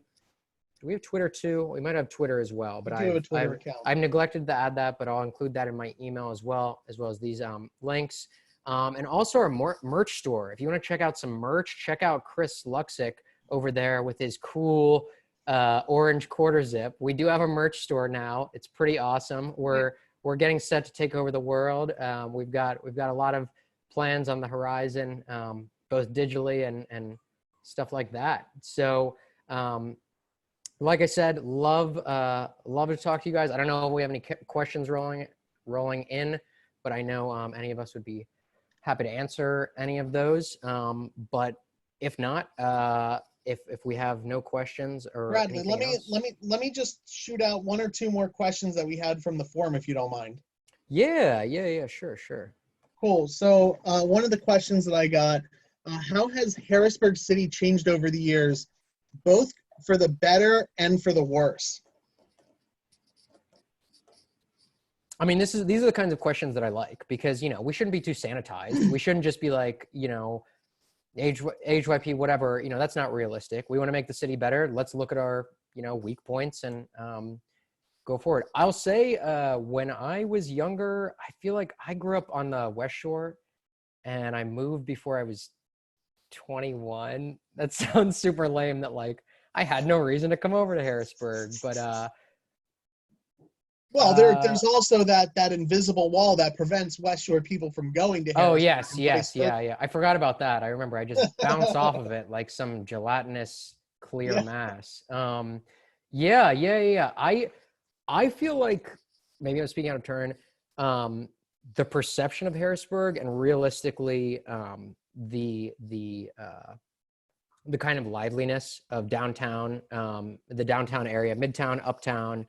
Do we have Twitter too? We might have Twitter as well, but I've neglected to add that, but I'll include that in my email as well as these links. And also our merch store. If you want to check out some merch, check out Chris Luxick over there with his cool orange quarter zip. We do have a merch store now. It's pretty awesome. We're getting set to take over the world. We've got a lot of plans on the horizon, both digitally and stuff like that. So, like I said, love to talk to you guys. I don't know if we have any questions rolling in, but I know any of us would be happy to answer any of those. But if not, if we have no questions or Bradley, anything else. let me just shoot out one or two more questions that we had from the forum, if you don't mind. Yeah, sure. Cool. So one of the questions that I got, how has Harrisburg City changed over the years, both for the better and for the worse? I mean, these are the kinds of questions that I like, because, you know, we shouldn't be too sanitized. We shouldn't just be like, you know, HYP, whatever, you know, that's not realistic. We want to make the city better. Let's look at our, you know, weak points and go forward. I'll say when I was younger, I feel like I grew up on the West Shore and I moved before I was 21. That sounds super lame that like I had no reason to come over to Harrisburg, but well, there's also that invisible wall that prevents West Shore people from going to Harrisburg. Oh, yes, yeah. I forgot about that. I remember I just bounced off of it like some gelatinous clear mass. Yeah. I feel like, maybe I'm speaking out of turn, the perception of Harrisburg and realistically the kind of liveliness of downtown, the downtown area, midtown, uptown,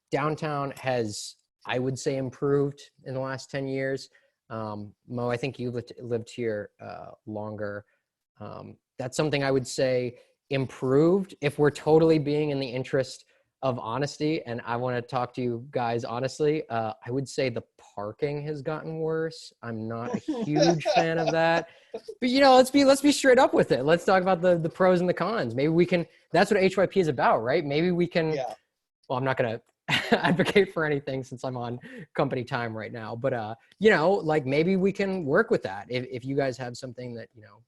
downtown has, I would say, improved in the last 10 years. Mo, I think you lived here longer. That's something I would say improved, if we're totally being in the interest of honesty, and I want to talk to you guys honestly. I would say the parking has gotten worse. I'm not a huge fan of that, but you know, let's be straight up with it. Let's talk about the pros and the cons. Maybe we can. That's what HYP is about, right? Maybe we can. Yeah. Well, I'm not gonna advocate for anything since I'm on company time right now, but you know, like maybe we can work with that if you guys have something that, you know,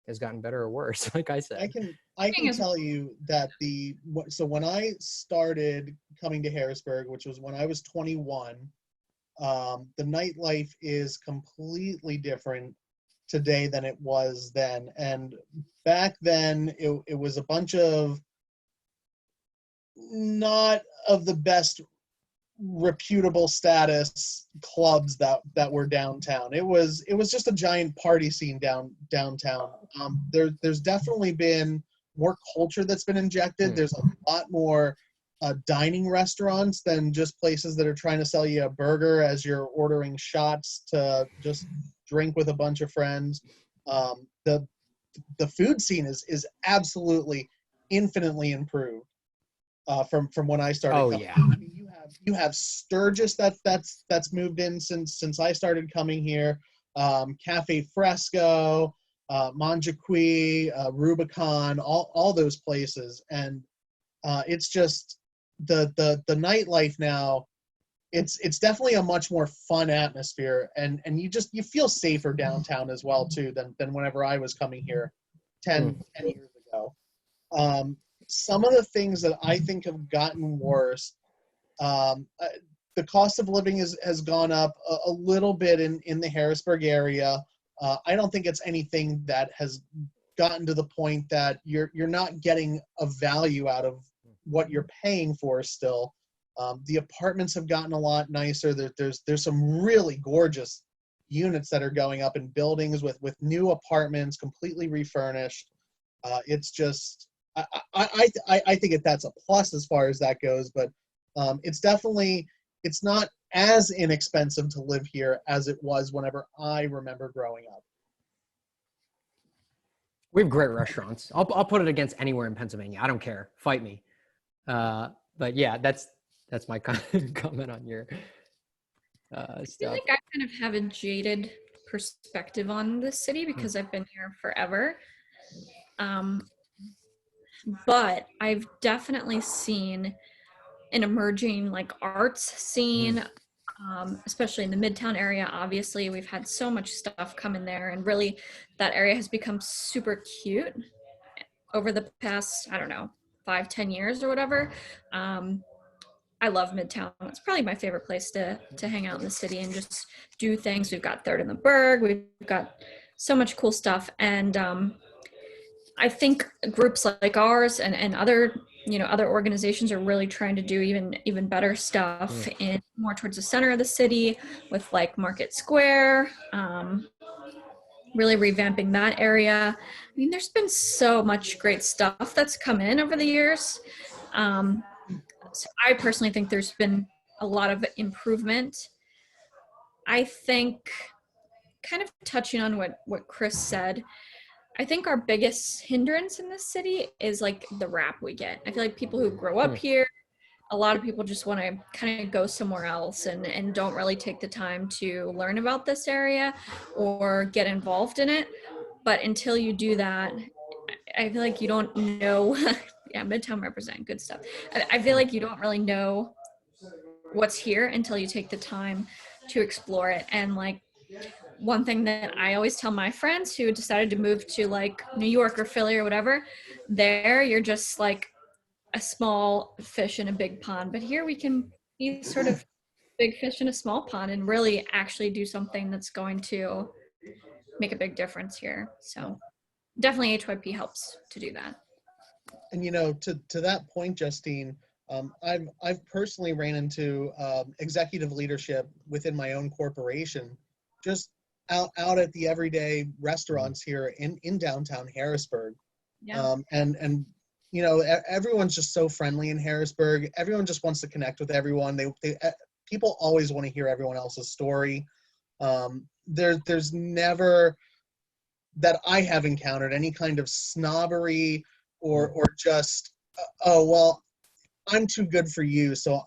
has gotten better or worse. Like I said, I can tell you that so when I started coming to Harrisburg, which was when I was 21, the nightlife is completely different today than it was then. And back then, it was a bunch of not of the best reputable status clubs that were downtown. It was just a giant party scene downtown. There's definitely been more culture that's been injected. There's a lot more dining restaurants than just places that are trying to sell you a burger as you're ordering shots to just drink with a bunch of friends. The food scene is absolutely infinitely improved from when I started. Oh yeah. I mean, you have Sturgis that's moved in since I started coming here. Cafe Fresco, Mangiaqui, Rubicon, all those places, and it's just the nightlife now. It's definitely a much more fun atmosphere, and you feel safer downtown as well too than whenever I was coming here 10 years ago. Some of the things that I think have gotten worse, the cost of living has gone up a little bit in the Harrisburg area. I don't think it's anything that has gotten to the point that you're not getting a value out of what you're paying for still. The apartments have gotten a lot nicer. There's some really gorgeous units that are going up in buildings with new apartments, completely refurnished. It's just, I think that's a plus as far as that goes, but it's not as inexpensive to live here as it was whenever I remember growing up. We have great restaurants. I'll put it against anywhere in Pennsylvania. I don't care. Fight me. But yeah, that's my comment on your stuff. I feel like I kind of have a jaded perspective on the city because I've been here forever. But I've definitely seen an emerging like arts scene, especially in the Midtown area. Obviously, we've had so much stuff come in there, and really that area has become super cute over the past, I don't know, 5-10 years or whatever. I love Midtown. It's probably my favorite place to hang out in the city and just do things. We've got Third and the Berg. We've got so much cool stuff. And I think groups like ours and other organizations are really trying to do even better stuff in more towards the center of the city with like Market Square, really revamping that area. mean, there's been so much great stuff that's come in over the years. So I personally think there's been a lot of improvement. I think, kind of touching on what Chris said, I think our biggest hindrance in this city is like the rap we get. I feel like people who grow up here, a lot of people just want to kind of go somewhere else and don't really take the time to learn about this area or get involved in it. But until you do that, I feel like you don't know. Yeah, Midtown represent good stuff. I feel like you don't really know what's here until you take the time to explore it. And like, one thing that I always tell my friends who decided to move to like New York or Philly or whatever, there you're just like a small fish in a big pond. But here we can be sort of big fish in a small pond and really actually do something that's going to make a big difference here. So definitely HYP helps to do that. And to that point, Justine, I've personally ran into executive leadership within my own corporation, just out at the everyday restaurants here in downtown Harrisburg. Yeah. And everyone's just so friendly in Harrisburg. Everyone just wants to connect with everyone. People always want to hear everyone else's story. There's never, that I have encountered, any kind of snobbery or just, oh, well, I'm too good for you, so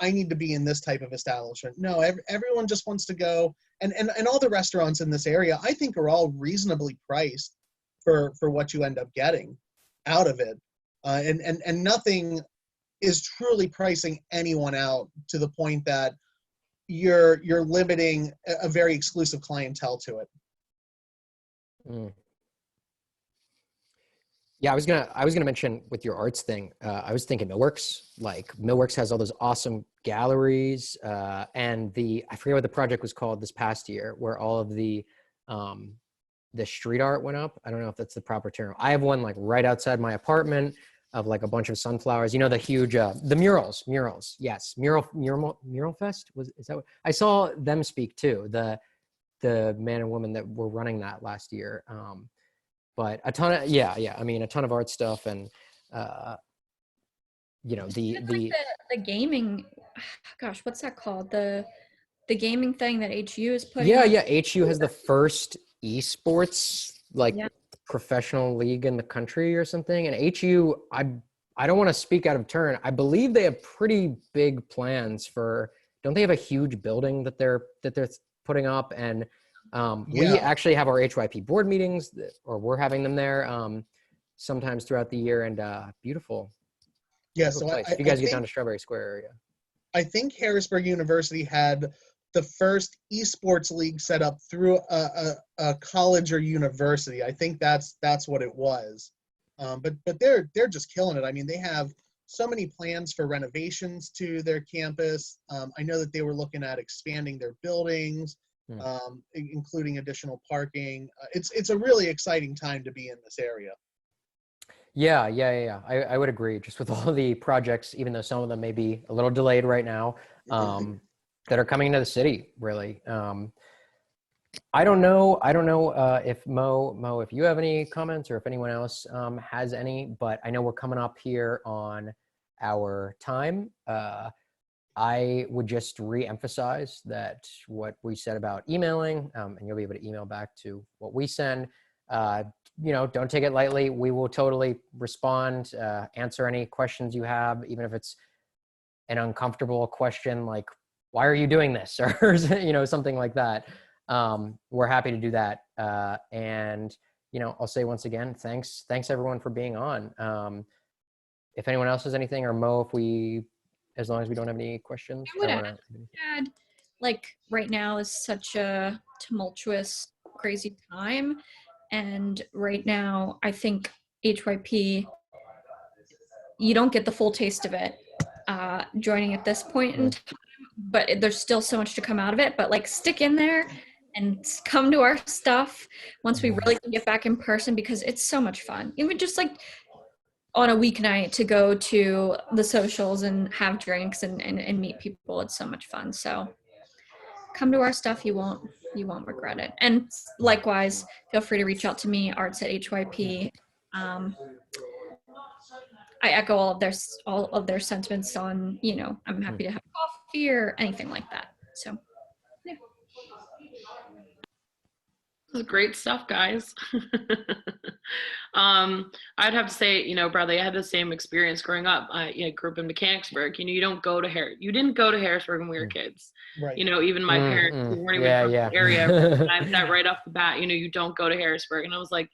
I need to be in this type of establishment. No, everyone just wants to go, and all the restaurants in this area, I think, are all reasonably priced for what you end up getting out of it, and nothing is truly pricing anyone out to the point that you're limiting a very exclusive clientele to it. Yeah, I was gonna mention with your arts thing. I was thinking Millworks. Like Millworks has all those awesome galleries, and I forget what the project was called this past year, where all of the street art went up. I don't know if that's the proper term. I have one like right outside my apartment of like a bunch of sunflowers. You know, the huge the murals. Yes, mural fest is that what I saw them speak too. The man and woman that were running that last year. But a ton of I mean a ton of art stuff, and the gaming, gosh, what's that called, the gaming thing that HU is putting yeah on? HU has the first esports professional league in the country or something, and HU, I don't want to speak out of turn, I believe they have pretty big plans for, don't they have a huge building that they're putting up? And we actually have our HYP board meetings, or we're having them there sometimes throughout the year, and beautiful. Yeah, beautiful so place. If you guys get down to Strawberry Square area. I think Harrisburg University had the first esports league set up through a college or university. I think that's what it was. But they're just killing it. I mean, they have so many plans for renovations to their campus. I know that they were looking at expanding their buildings, including additional parking. It's a really exciting time to be in this area. Yeah. I would agree. Just with all the projects, even though some of them may be a little delayed right now, that are coming into the city, really. I don't know if Mo, if you have any comments, or if anyone else has any, but I know we're coming up here on our time. I would just re-emphasize that what we said about emailing, and you'll be able to email back to what we send. Don't take it lightly. We will totally respond, answer any questions you have, even if it's an uncomfortable question like, why are you doing this? Or, something like that. We're happy to do that. And, I'll say once again, thanks everyone for being on. If anyone else has anything, or Mo, as long as we don't have any questions. I would add, like, right now is such a tumultuous, crazy time. And right now, I think HYP, you don't get the full taste of it joining at this point in time, but there's still so much to come out of it. But like, stick in there and come to our stuff once we really can get back in person, because it's so much fun. Even just like on a weeknight to go to the socials and have drinks and meet people. It's so much fun. So come to our stuff. You won't you won't regret it. And likewise, feel free to reach out to me, arts@hyp. I echo all of their sentiments on, I'm happy to have coffee or anything like that. So, yeah. This is great stuff, guys. I'd have to say, Bradley, I had the same experience growing up. I grew up in Mechanicsburg. You didn't go to Harrisburg when we were kids. Right. Even my parents who weren't even from the area, recognized that right off the bat. You don't go to Harrisburg, and I was like,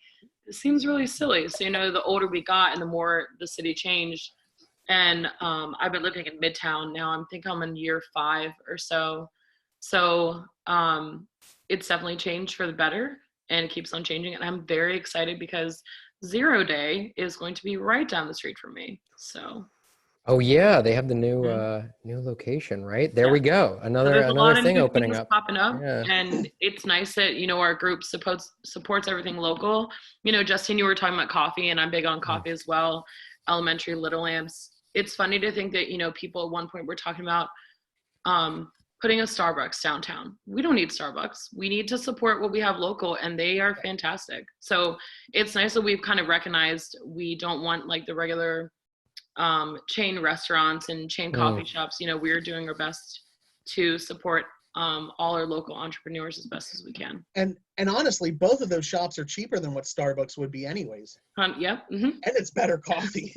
it seems really silly. So the older we got, and the more the city changed. And I've been living in Midtown now. I think I'm in year 5 or so. So it's definitely changed for the better, and it keeps on changing. And I'm very excited because 0 Day is going to be right down the street from me. So. Oh yeah, they have the new new location, right? There we go. Another thing opening up. Popping up, and it's nice that our group supports everything local. Justin, you were talking about coffee, and I'm big on coffee as well. Elementary Little Lamps. It's funny to think that people at one point were talking about putting a Starbucks downtown. We don't need Starbucks. We need to support what we have local, and they are fantastic. So it's nice that we've kind of recognized we don't want like the regular chain restaurants and chain coffee shops. We're doing our best to support all our local entrepreneurs as best as we can. And honestly, both of those shops are cheaper than what Starbucks would be anyways. Yeah. Mm-hmm. And it's better coffee.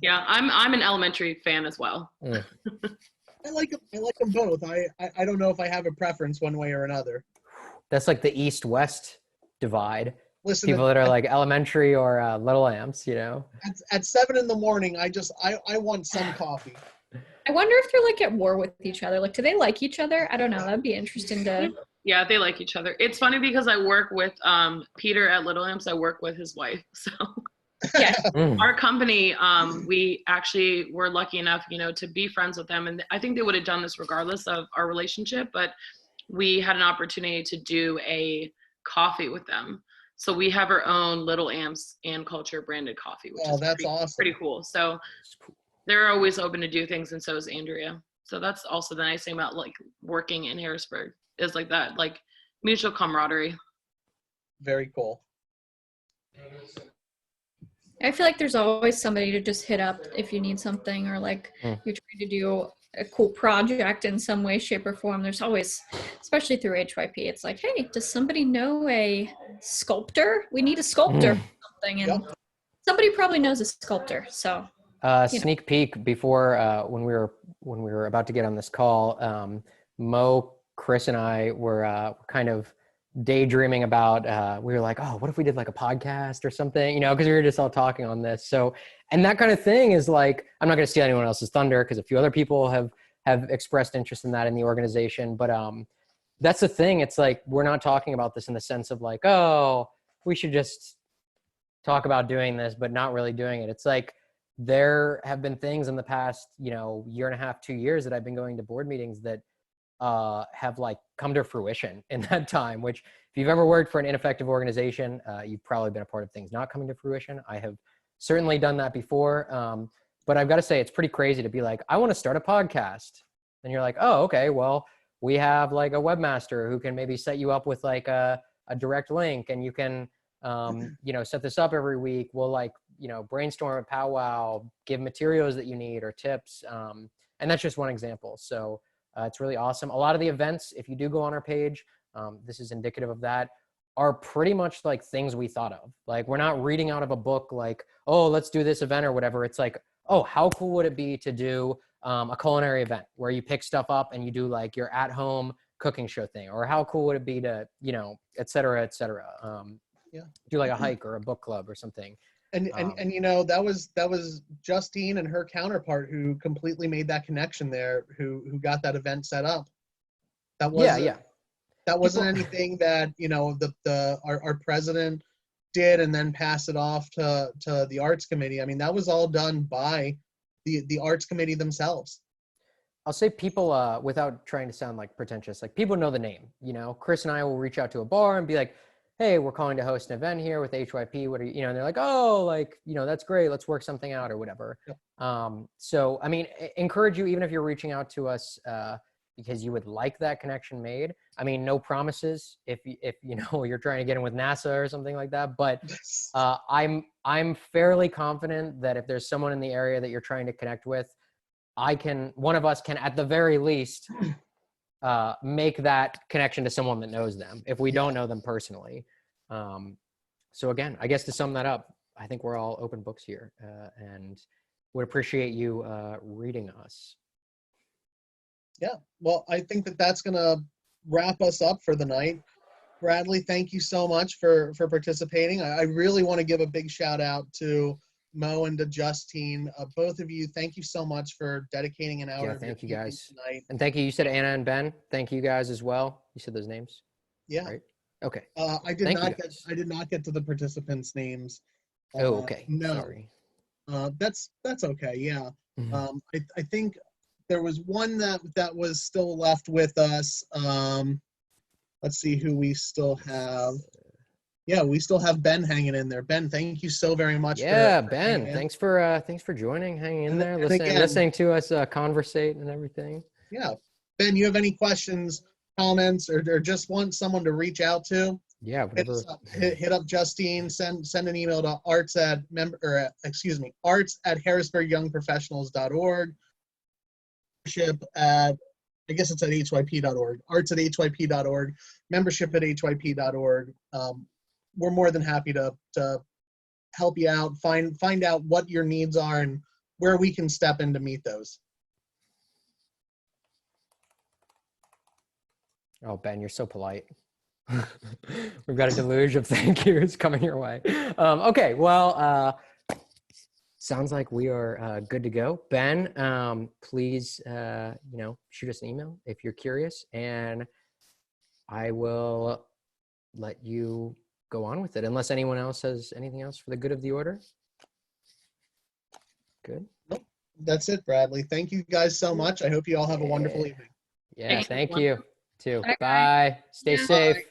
Yeah, I'm an elementary fan as well. I like them both. I don't know if I have a preference one way or another. That's like the East-West divide. Listen, people that are like elementary or Little Amps, At 7 in the morning, I want some coffee. I wonder if they're like at war with each other. Like, do they like each other? I don't know. That'd be interesting to. Yeah, they like each other. It's funny because I work with Peter at Little Amps. I work with his wife. So Yeah. Our company, we actually were lucky enough, to be friends with them. And I think they would have done this regardless of our relationship, but we had an opportunity to do a coffee with them. So we have our own Little Amps and Culture branded coffee, which is awesome. Pretty cool. So they're always open to do things, and so is Andrea. So that's also the nice thing about like working in Harrisburg is like that, like mutual camaraderie. Very cool. I feel like there's always somebody to just hit up if you need something, or like you're trying to do a cool project in some way, shape, or form. There's always, especially through HYP, it's like, hey, does somebody know a sculptor? We need a sculptor for something. And somebody probably knows a sculptor. So sneak peek before when we were about to get on this call, Mo, Chris, and I were kind of daydreaming about we were like, oh, what if we did like a podcast or something, because we were just all talking on this. So, and that kind of thing is like, I'm not going to steal anyone else's thunder because a few other people have expressed interest in that in the organization, but that's the thing. It's like, we're not talking about this in the sense of like, oh, we should just talk about doing this, but not really doing it. It's like, there have been things in the past, year and a half, 2 years that I've been going to board meetings that have like come to fruition in that time, which if you've ever worked for an ineffective organization, you've probably been a part of things not coming to fruition. I have certainly done that before. But I've got to say, it's pretty crazy to be like, I want to start a podcast. And you're like, oh, okay, well, we have like a webmaster who can maybe set you up with like a direct link, and you can, set this up every week. We'll like, brainstorm a powwow, give materials that you need or tips. And that's just one example. So it's really awesome. A lot of the events, if you do go on our page, this is indicative of that, are pretty much like things we thought of. Like, we're not reading out of a book like, oh, let's do this event or whatever. It's like, oh, how cool would it be to do a culinary event where you pick stuff up and you do like your at-home cooking show thing? Or how cool would it be to, et cetera, et cetera. Do like a hike or a book club or something. And that was Justine and her counterpart who completely made that connection there, who got that event set up. That wasn't anything that our president did and then pass it off to the arts committee. I mean, that was all done by the arts committee themselves. I'll say people, without trying to sound like pretentious, like people know the name. Chris and I will reach out to a bar and be like, hey, we're calling to host an event here with HYP. What are you, and they're like, oh, like, that's great. Let's work something out or whatever. Yep. So, I mean, encourage you, even if you're reaching out to us, because you would like that connection made. I mean, no promises if you know you're trying to get in with NASA or something like that. But I'm fairly confident that if there's someone in the area that you're trying to connect with, one of us can at the very least make that connection to someone that knows them if we don't know them personally. So again, I guess to sum that up, I think we're all open books here, and would appreciate you reading us. Yeah, well, I think that that's going to wrap us up for the night. Bradley, thank you so much for participating. I really want to give a big shout out to Mo and to Justine. Both of you, thank you so much for dedicating an hour. Yeah, of your thank you evening guys. tonight. And thank you. You said Anna and Ben. Thank you guys as well. You said those names. Yeah. Right. Okay. I did not get to the participants' names. Oh, okay. No. Sorry. That's okay. Yeah. Mhm. I think there was one that was still left with us. Let's see who we still have. Yeah, we still have Ben hanging in there. Ben, thank you so very much. Yeah, for Ben. Thanks for joining, hanging in there, again, listening to us conversate and everything. Yeah, Ben, you have any questions, comments, or just want someone to reach out to? Yeah, whatever. Hit up Justine. Send an email to arts@harrisburgyoungprofessionals.org. Membership at, I guess it's at HYP.org. arts@hyp.org. Membership at HYP.org. We're more than happy to help you out, find out what your needs are and where we can step in to meet those. Oh, Ben, you're so polite. We've got a deluge of thank yous coming your way. Okay, well, sounds like we are good to go. Ben, please, shoot us an email if you're curious, and I will let you go on with it, unless anyone else has anything else for the good of the order. Good. Nope. That's it, Bradley. Thank you guys so much. I hope you all have a wonderful evening. Yeah, Thank thank you. you too. Bye, guys. Bye. Stay Yeah. safe. Bye.